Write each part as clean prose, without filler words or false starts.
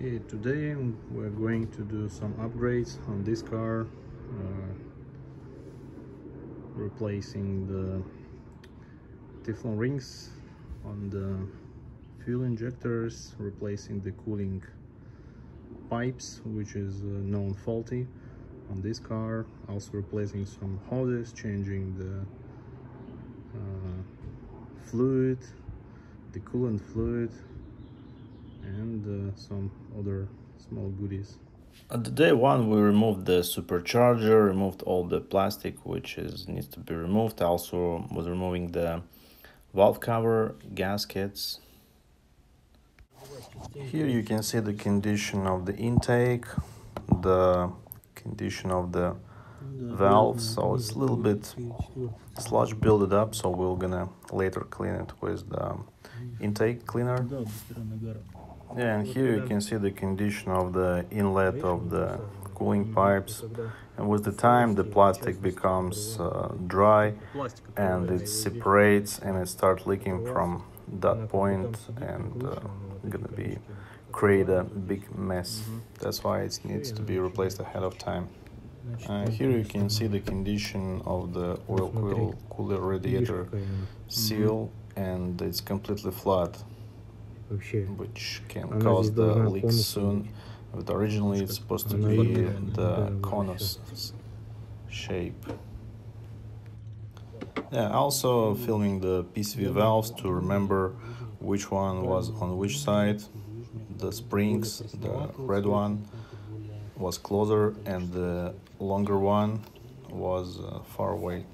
Okay, today we're going to do some upgrades on this car, replacing the Teflon rings on the fuel injectors, replacing the cooling pipes, which is known faulty on this car, also replacing some hoses, changing the fluid, the coolant fluid, and some other small goodies. At the day one, we removed the supercharger, removed all the plastic which needs to be removed. Also was removing the valve cover, gaskets. Here you can see the condition of the intake, the condition of the valves. So it's a little bit sludge built up, so we're gonna later clean it with the intake cleaner. Yeah, and here you can see the condition of the inlet of the cooling pipes, and with the time the plastic becomes dry and it separates and it starts leaking from that point, and gonna create a big mess. That's why it needs to be replaced ahead of time. Here you can see the condition of the oil cooler radiator seal, and it's completely flat, which can cause the leak soon. But originally it's supposed to be the conus shape. Yeah, also filming the PCV valves to remember which one was on which side. The springs, the red one was closer and the longer one was far away.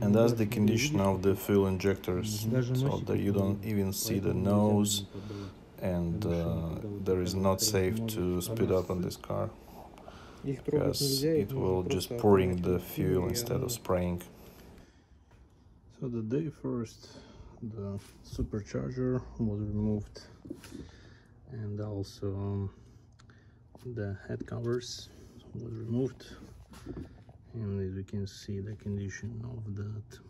And that's the condition of the fuel injectors, so that you don't even see the nose, and there is not safe to speed up on this car because it will just pouring the fuel instead of spraying. So the day first, the supercharger was removed, and also the head covers was removed, and as you can see the condition of that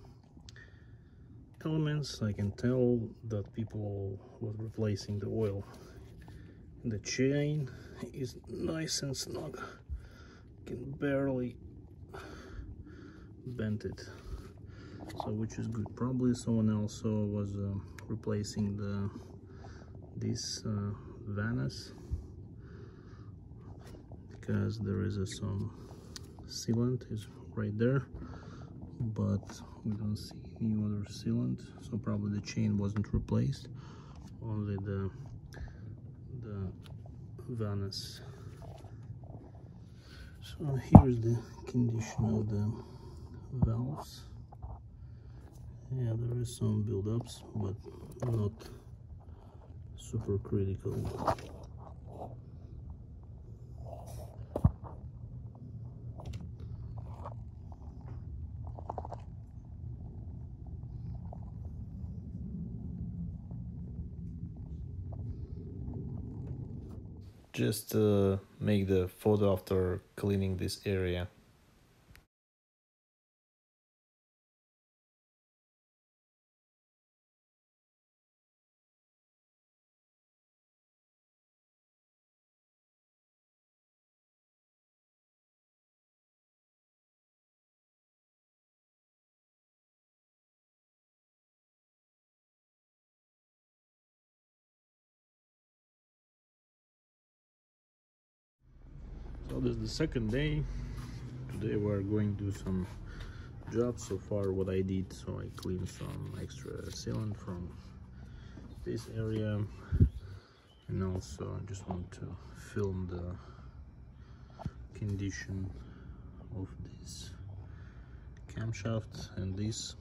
elements, I can tell that people was replacing the oil. The chain is nice and snug, can barely bend it, so which is good. Probably someone also was replacing this vanes, because there is some sealant is right there, but we don't see any other sealant, so probably the chain wasn't replaced, only the vanes. So here's the condition of the valves. Yeah, there is some build-ups, but not super critical. Just make the photo after cleaning this area. So this is the second day. Today we're going to do some jobs. So far what I did, so I cleaned some extra sealant from this area, and also I just want to film the condition of this camshaft, and this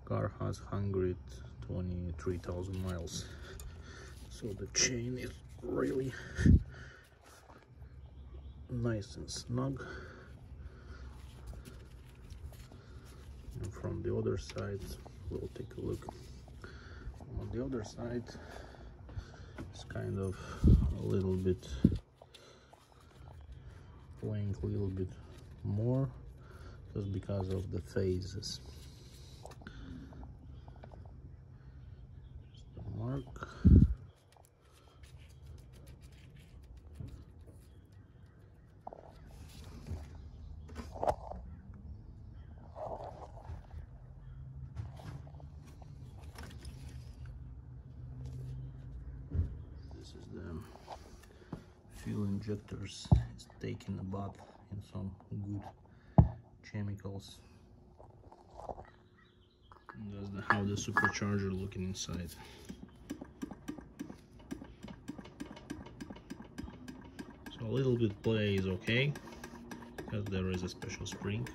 car has 123,000 miles, so the chain is really nice and snug. And from the other side, we'll take a look. On the other side, it's kind of a little bit playing a little bit more, just because of the phases. Just a mark. fuel injectors is taking a bath in some good chemicals. And that's how the supercharger looking inside. So a little bit play is okay because there is a special spring.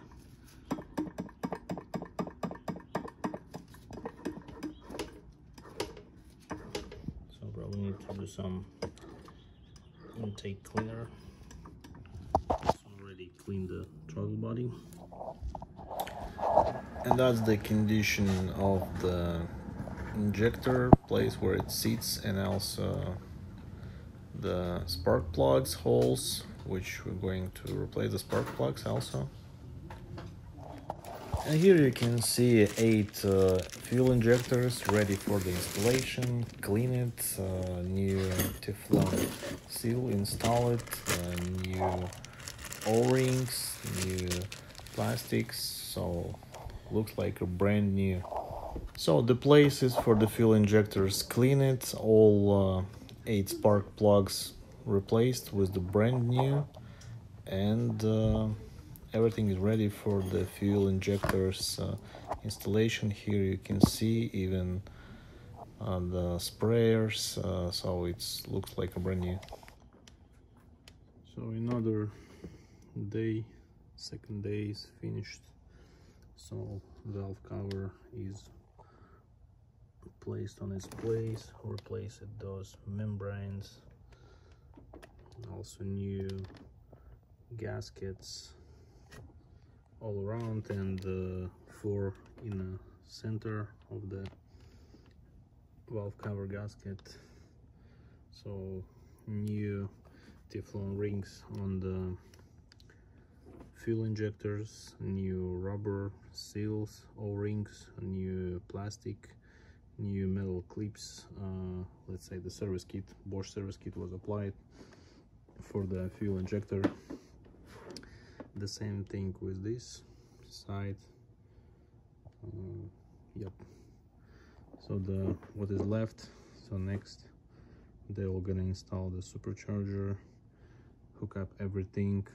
So probably need to do some intake cleaner. It's already cleaned the throttle body. And that's the condition of the injector place where it sits, and also the spark plugs holes, which we're going to replace the spark plugs also. And here you can see 8 fuel injectors ready for the installation. Clean it, new Teflon seal, install it, new O-rings, new plastics, so looks like a brand new. So the places for the fuel injectors, clean it, all 8 spark plugs replaced with the brand new, and everything is ready for the fuel injectors installation. Here you can see even the sprayers, so it looks like a brand new. So another day, second day is finished. So valve cover is placed on its place, replaced those membranes, also new gaskets all around, and 4 in the center of the valve cover gasket. So new Teflon rings on the fuel injectors, new rubber seals, O-rings, new plastic, new metal clips. Let's say the service kit, Bosch service kit was applied for the fuel injector. The same thing with this side. Yep. So what is left, so next they will gonna install the supercharger, hook up everything,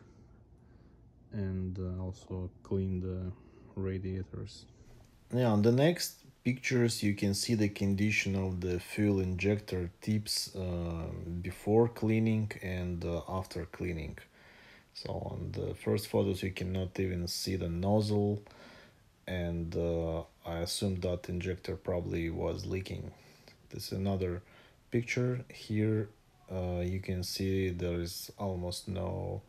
and also clean the radiators. Yeah, on the next pictures you can see the condition of the fuel injector tips before cleaning and after cleaning. So on the first photos you cannot even see the nozzle, and I assume that injector probably was leaking. This is another picture. Here you can see there is almost no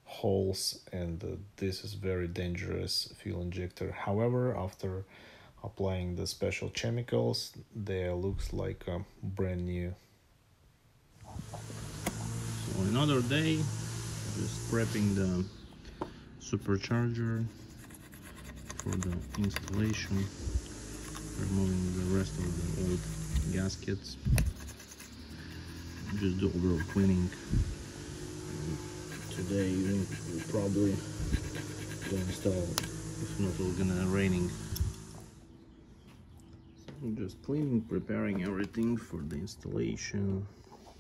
holes, and this is very dangerous fuel injector. However, after applying the special chemicals, they looks like brand new. So another day, just prepping the supercharger for the installation, removing the rest of the old gaskets, just do overall cleaning. Today we'll probably go install, if not it's gonna raining. So just cleaning, preparing everything for the installation.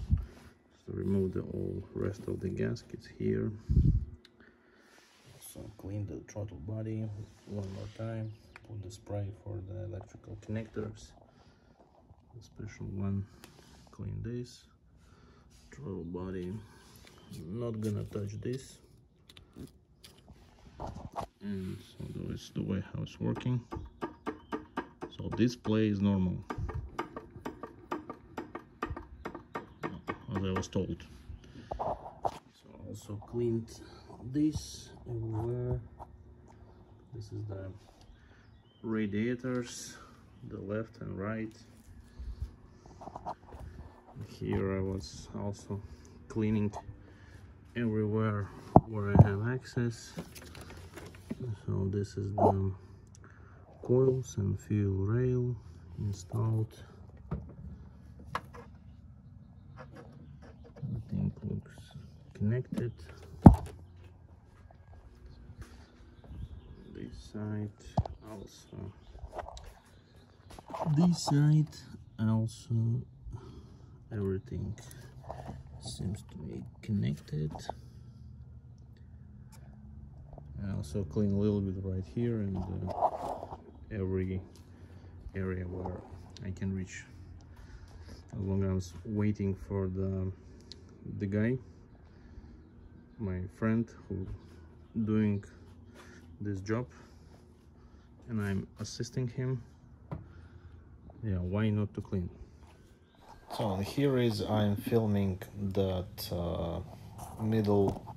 So remove the all rest of the gaskets here. So clean the throttle body one more time, put the spray for the electrical connectors, the special one, clean this throttle body. Not gonna touch this, and so that's the way how it's working. So display is normal, as I was told. So also cleaned this everywhere. This is the radiators, the left and right. Here I was also cleaning everywhere where I have access. So this is the coils and fuel rail installed. Everything looks connected. This side also. This side also, everything Seems to be connected. I also clean a little bit right here and every area where I can reach, as long as I was waiting for the guy, my friend, who doing this job, and I'm assisting him. Yeah, why not to clean? So here is I'm filming that middle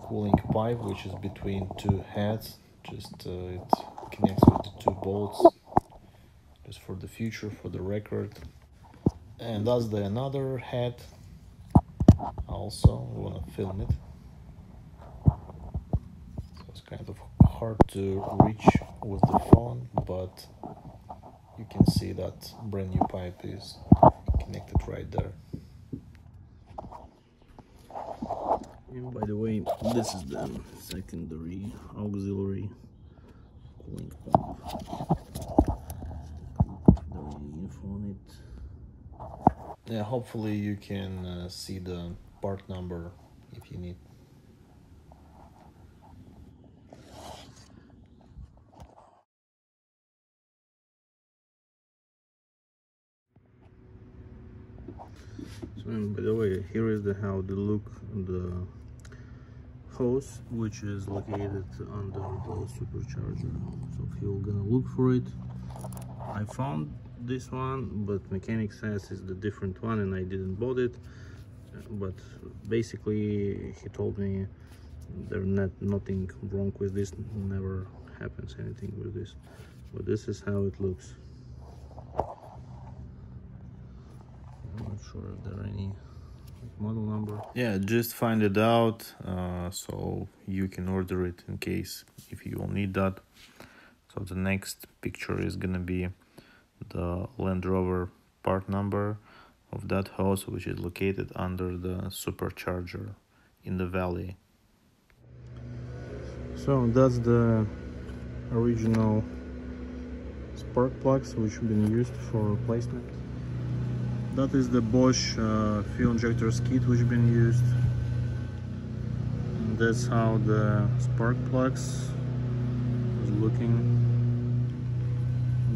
cooling pipe, which is between two heads. Just it connects with the two bolts, just for the future, for the record. And that's the another head. Also, we want to film it. So it's kind of hard to reach with the phone, but you can see that brand new pipe is connected right there. And by the way, this is the secondary auxiliary cooling pump. The info on it. Yeah, hopefully you can see the part number if you need. So, and by the way, here is how the look the hose, which is located under the supercharger. So if you're gonna look for it, I found this one, but mechanic says it's the different one and I didn't bought it. But basically he told me there's nothing wrong with this, never happens anything with this, but this is how it looks. I'm not sure if there are any model number. Yeah, just find it out so you can order it in case if you will need that. So the next picture is gonna be the Land Rover part number of that hose, which is located under the supercharger in the valley. So that's the original spark plugs which have been used for replacement. That is the Bosch fuel injectors kit which has been used. And that's how the spark plugs is looking.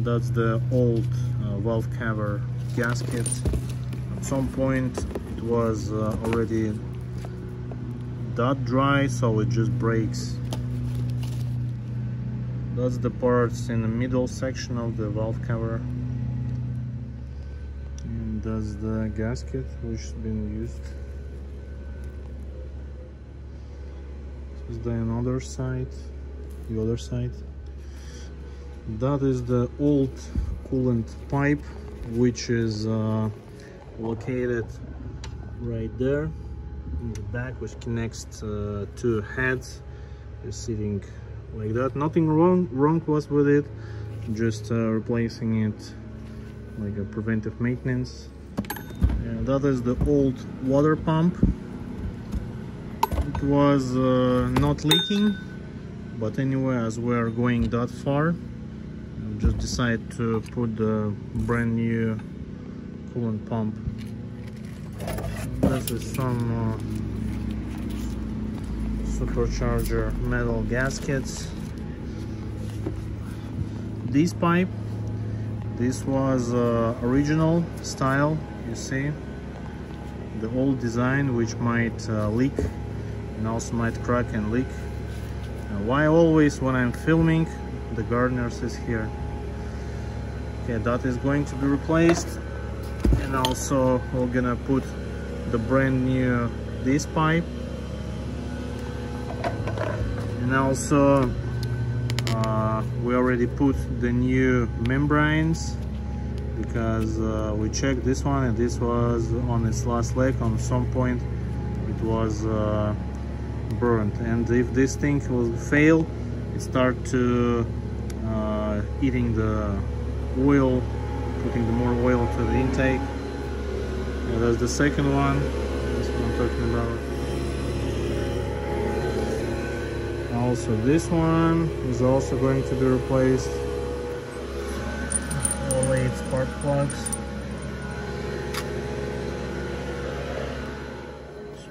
That's the old valve cover gasket. At some point it was already that dry, so it just breaks. That's the parts in the middle section of the valve cover. And that's the gasket which has been used. This is the other side. That is the old coolant pipe, which is located right there in the back, which connects two heads. Is sitting like that. Nothing wrong was with it, just replacing it like a preventive maintenance. And that is the old water pump. It was not leaking, but anyway, as we are going that far, just decide to put the brand new coolant pump. This is some supercharger metal gaskets. This pipe, this was original style, you see, the old design, which might leak and also might crack and leak. Why always when I'm filming the gardeners is here. Okay, that is going to be replaced, and also we're gonna put the brand new this pipe, and also we already put the new membranes, because we checked this one and this was on its last leg. On some point it was burnt, and if this thing will fail, it start to eating the oil, putting the more oil to the intake. And that's the second one, that's what I'm talking about. Also this one is also going to be replaced. All 8 spark plugs.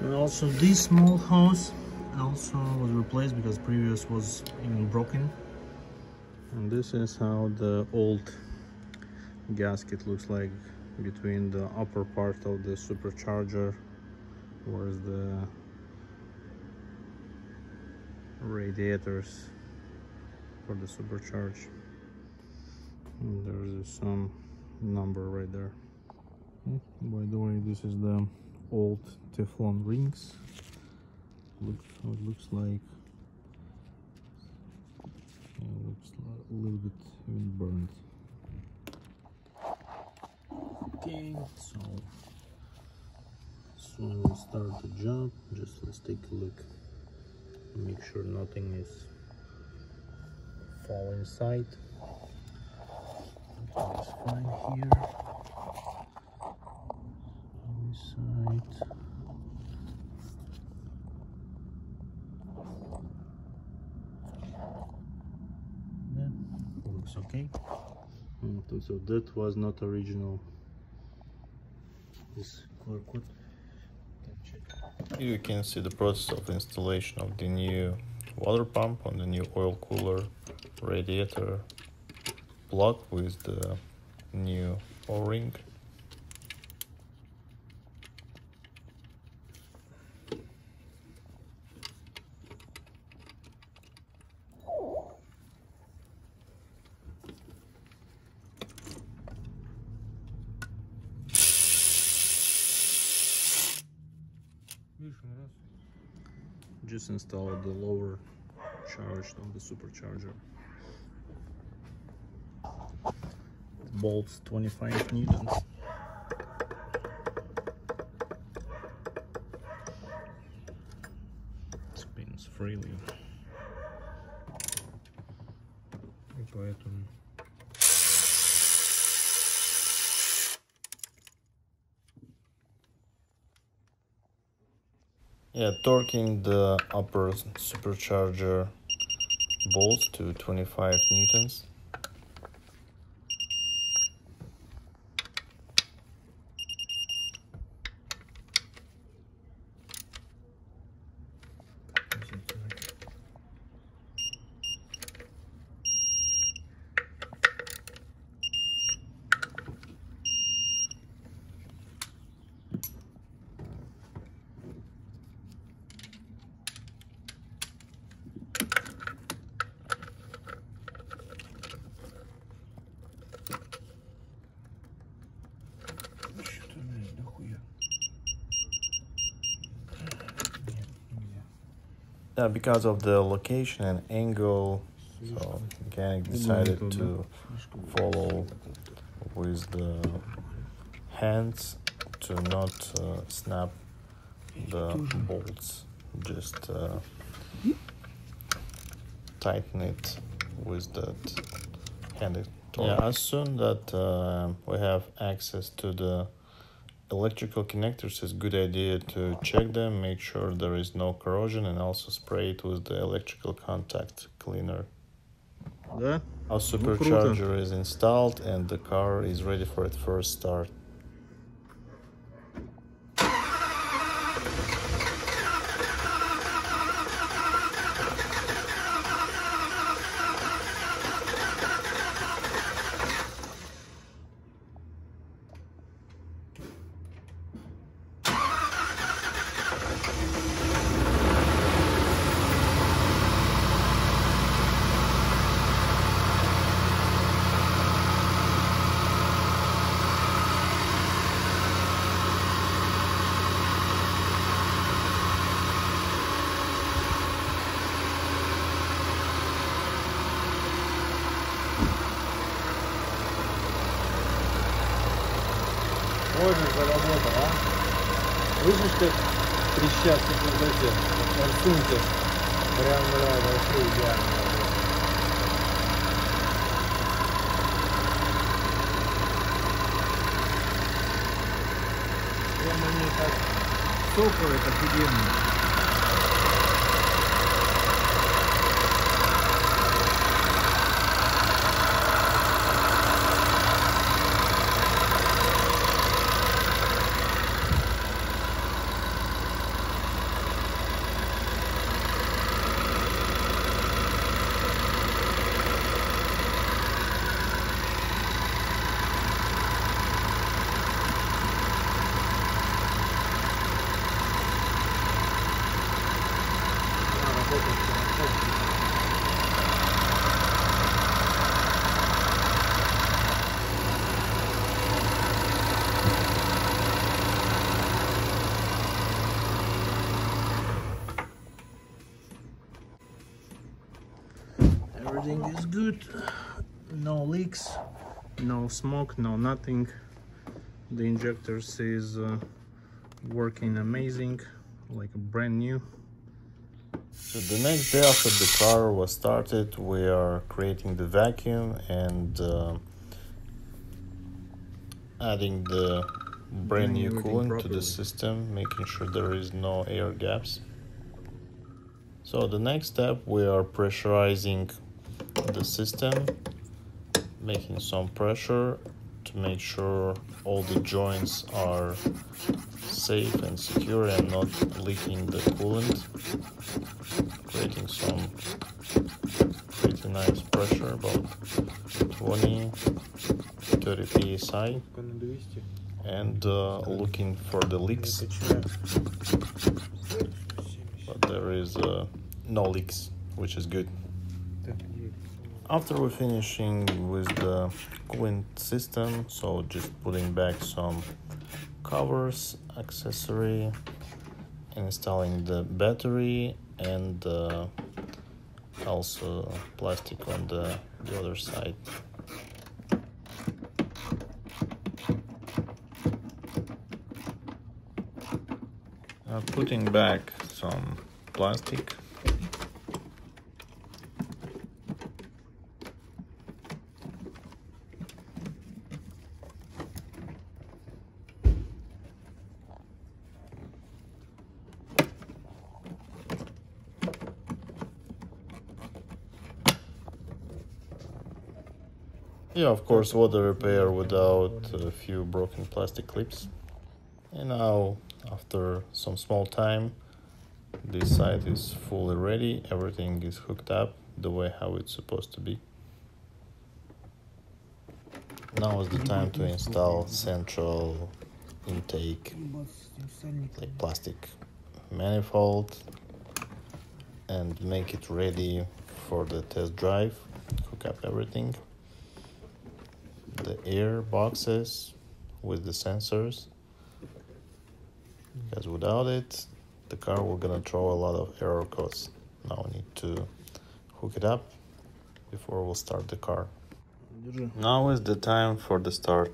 And also this small hose also was replaced because previous was even broken. And this is how the old gasket looks like between the upper part of the supercharger, whereas the radiators for the supercharge. And there's some number right there. By the way, this is the old Teflon rings. Look how it looks like. It looks a little bit even burned. Okay, so soon we'll start the job. Just let's take a look, make sure nothing is fall inside. It's fine here. On this side. Yeah, looks okay. So that was not original. This color code. You can see the process of installation of the new water pump on the new oil cooler radiator block with the new O-ring. Just installed the lower charge on the supercharger. Bolts 25 newtons. Spins freely. И поэтому Yeah, torquing the upper supercharger bolts to 25 newtons. Yeah, because of the location and angle, so mechanic decided to follow with the hands to not snap the bolts, just tighten it with that hand. Yeah, as soon that we have access to the electrical connectors, it's a good idea to check them, make sure there is no corrosion, and also spray it with the electrical contact cleaner. Да? Our supercharger is installed and the car is ready for its first start. Можно заработал, а? Слышишь, как трещат вот эти форсунки? Прям вообще идеально. Прям они так цокают офигенно. Everything is good, no leaks, no smoke, no nothing. The injectors is working amazing, like brand new. So the next day after the car was started, we are creating the vacuum and adding the brand new coolant to the system, making sure there is no air gaps. So the next step, we are pressurizing the system, making some pressure to make sure all the joints are safe and secure and not leaking the coolant, creating some pretty nice pressure, about 20-30 psi, and looking for the leaks, but there is no leaks, which is good. After we're finishing with the coolant system, so just putting back some covers, accessory, installing the battery, and also plastic on the other side. Putting back some plastic. Yeah, of course, water repair without a few broken plastic clips. And now, after some small time, this side is fully ready. Everything is hooked up the way how it's supposed to be. Now is the time to install central intake, like plastic manifold, and make it ready for the test drive. Hook up everything. The air boxes with the sensors, because without it the car will gonna throw a lot of error codes. Now we need to hook it up before we'll start the car. Now is the time for the start.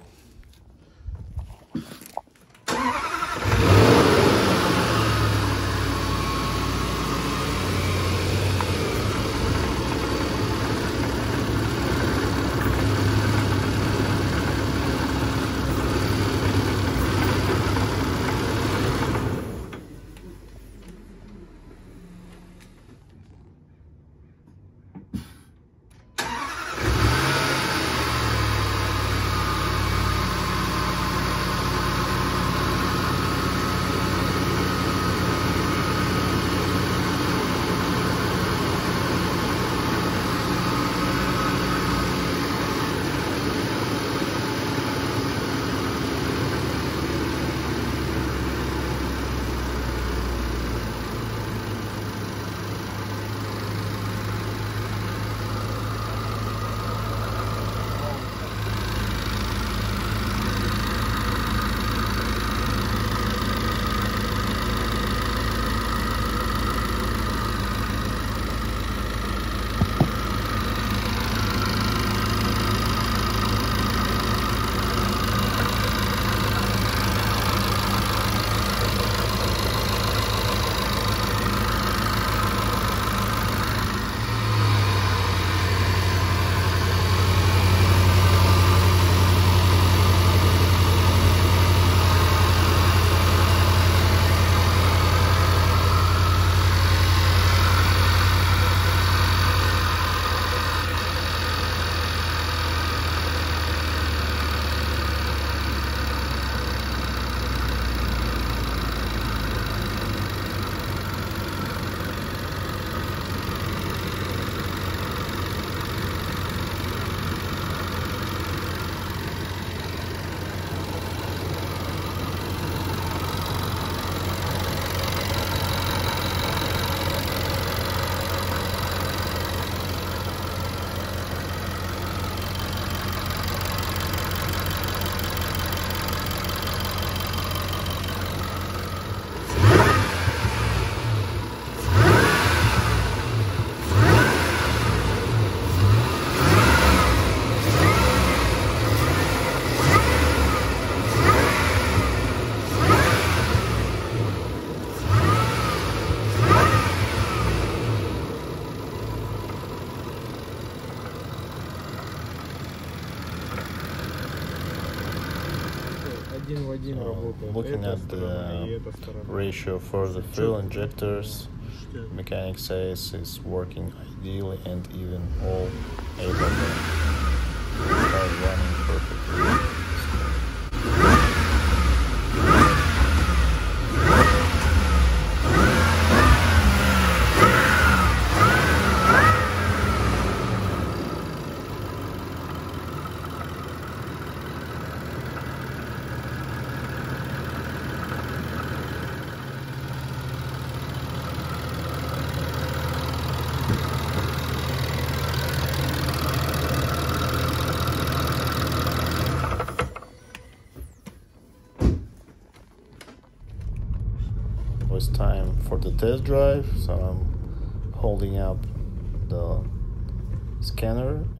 Looking at the ratio for the fuel injectors, mechanic says it's working ideally and even all 8 of them are running perfectly. It's time for the test drive, so I'm holding up the scanner